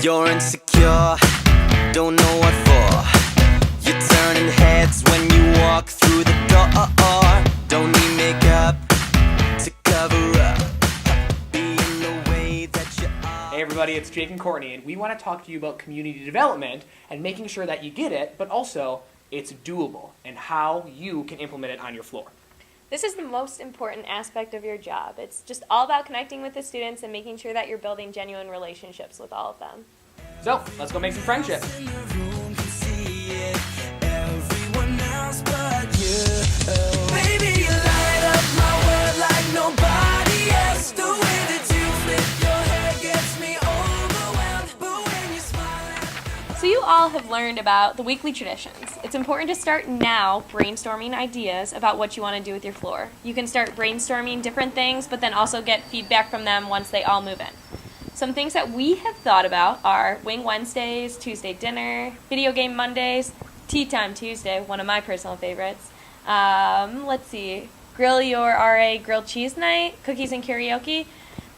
You're insecure, don't know what for. You're turning heads when you walk through the door. Don't need makeup to cover up being the way that you are. Hey everybody, it's Jake and Courtney, and we want to talk to you about community development and making sure that you get it, but also it's doable and how you can implement it on your floor. This is the most important aspect of your job. It's just all about connecting with the students and making sure that you're building genuine relationships with all of them. So, let's go make some friendships. So you all have learned about the weekly traditions. It's important to start now brainstorming ideas about what you want to do with your floor. You can start brainstorming different things, but then also get feedback from them once they all move in. Some things that we have thought about are Wing Wednesdays, Tuesday dinner, Video Game Mondays, Tea Time Tuesday, one of my personal favorites. Let's see, Grill Your RA Grilled Cheese Night, Cookies and Karaoke.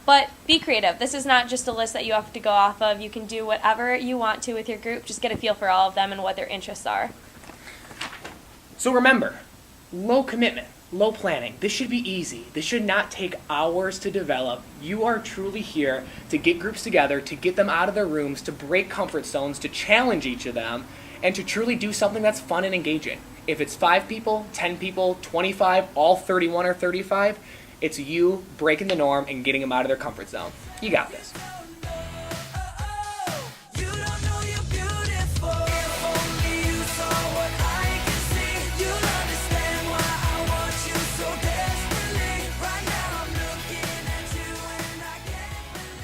But be creative. This is not just a list that you have to go off of. You can do whatever you want to with your group. Just get a feel for all of them and what their interests are. So remember, low commitment, low planning. This should be easy. This should not take hours to develop. You are truly here to get groups together, to get them out of their rooms, to break comfort zones, to challenge each of them, and to truly do something that's fun and engaging. If it's 5 people, 10 people, 25, all 31 or 35, it's you breaking the norm and getting them out of their comfort zone. You got this.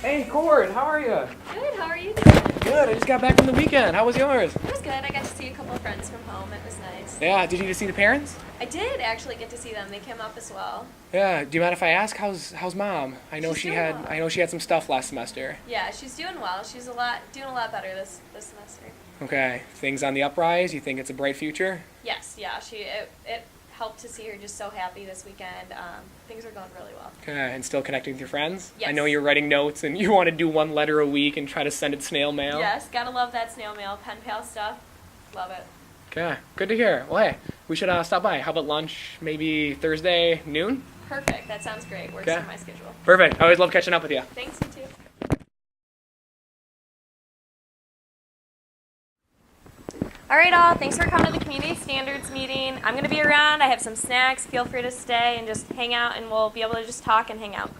Hey, Cord, how are you? Good, how are you doing? Good, I just got back from the weekend. How was yours? It was good. I got to see a couple of friends from home. It was nice. Yeah, did you get to see the parents? I did actually get to see them. They came up as well. Yeah, do you mind if I ask how's mom? I know She's she doing had well. I know she had some stuff last semester. Yeah, she's doing well. She's doing a lot better this semester. Okay, things on the uprise. You think it's a bright future? Yes, yeah. It helped to see her just so happy this weekend. Things are going really well. Okay, and still connecting with your friends? I Yes. know you're writing notes and you want to do 1 letter a week and try to send it snail mail. Yes, gotta love that snail mail, pen pal stuff. Love it. Okay, good to hear. Well, hey, we should stop by. How about lunch maybe Thursday noon? Perfect. That sounds great. Works Okay. for my schedule. Perfect. I always love catching up with you. Thanks, you too. All right, all. Thanks for coming to the community standards meeting. I'm going to be around. I have some snacks. Feel free to stay and just hang out, and we'll be able to just talk and hang out.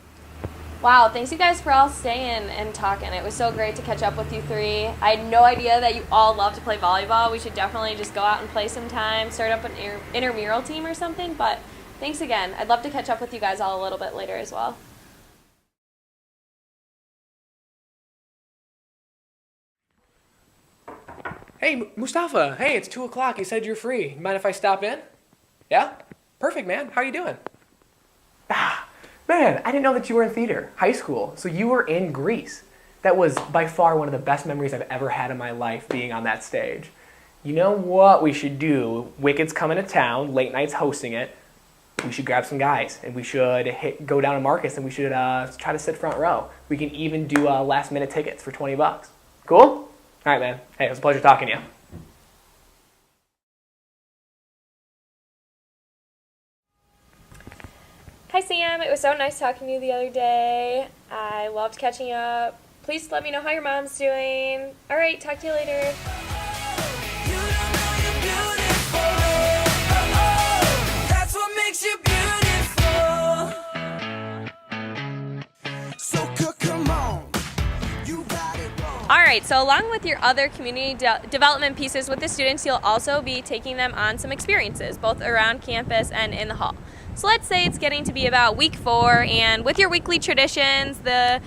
Wow, thanks you guys for all staying and talking. It was so great to catch up with you three. I had no idea that you all love to play volleyball. We should definitely just go out and play sometime, start up an intramural team or something. But thanks again. I'd love to catch up with you guys all a little bit later as well. Hey, Mustafa. Hey, it's 2 o'clock. You said you're free. Mind if I stop in? Yeah? Perfect, man. How you doing? Man, I didn't know that you were in theater, high school. So you were in Grease. That was by far one of the best memories I've ever had in my life, being on that stage. You know what we should do? Wicked's coming to town, late night's hosting it. We should grab some guys, and we should go down to Marcus, and we should try to sit front row. We can even do last minute tickets for $20. Cool? All right, man. Hey, it was a pleasure talking to you. Hi, Sam. It was so nice talking to you the other day. I loved catching up. Please let me know how your mom's doing. All right, talk to you later. All right, so along with your other community development pieces with the students, you'll also be taking them on some experiences, both around campus and in the hall. So let's say it's getting to be about week 4, and with your weekly traditions, the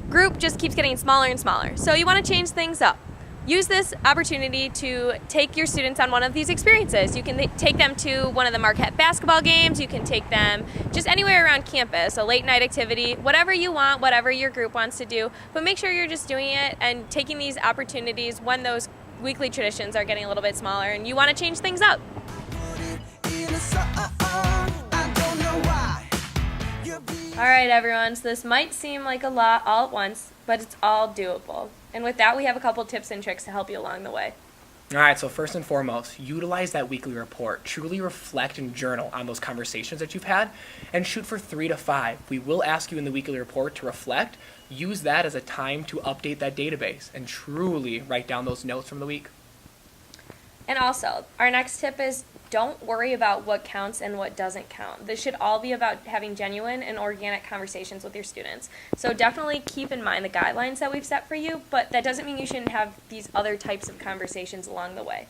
group just keeps getting smaller and smaller. So you want to change things up. Use this opportunity to take your students on one of these experiences. You can take them to one of the Marquette basketball games. You can take them just anywhere around campus, a late night activity, whatever you want, whatever your group wants to do. But make sure you're just doing it and taking these opportunities when those weekly traditions are getting a little bit smaller and you want to change things up. I don't know why you're being All right, everyone. So this might seem like a lot all at once, but it's all doable. And with that, we have a couple tips and tricks to help you along the way. All right, so first and foremost, utilize that weekly report. Truly reflect and journal on those conversations that you've had and shoot for 3 to 5. We will ask you in the weekly report to reflect. Use that as a time to update that database and truly write down those notes from the week. And also, our next tip is don't worry about what counts and what doesn't count. This should all be about having genuine and organic conversations with your students. So definitely keep in mind the guidelines that we've set for you, but that doesn't mean you shouldn't have these other types of conversations along the way.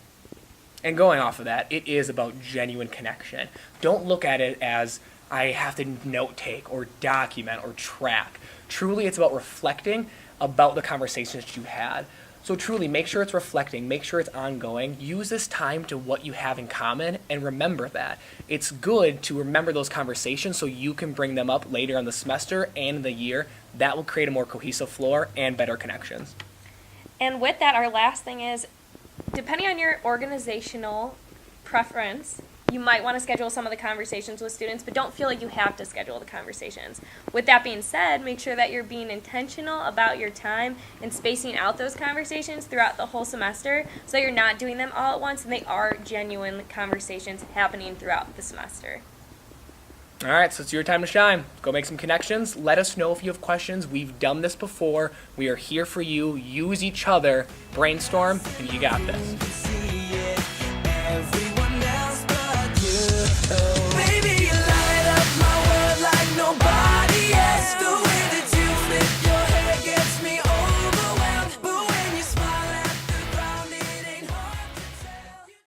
And going off of that, it is about genuine connection. Don't look at it as I have to note take or document or track. Truly, it's about reflecting about the conversations that you had. So truly, make sure it's reflecting, make sure it's ongoing. Use this time to what you have in common and remember that. It's good to remember those conversations so you can bring them up later in the semester and the year. That will create a more cohesive floor and better connections. And with that, our last thing is, depending on your organizational preference, you might want to schedule some of the conversations with students, but don't feel like you have to schedule the conversations. With that being said, make sure that you're being intentional about your time and spacing out those conversations throughout the whole semester so you're not doing them all at once and they are genuine conversations happening throughout the semester. All right, so it's your time to shine. Go make some connections. Let us know if you have questions. We've done this before. We are here for you. Use each other, brainstorm, and you got this.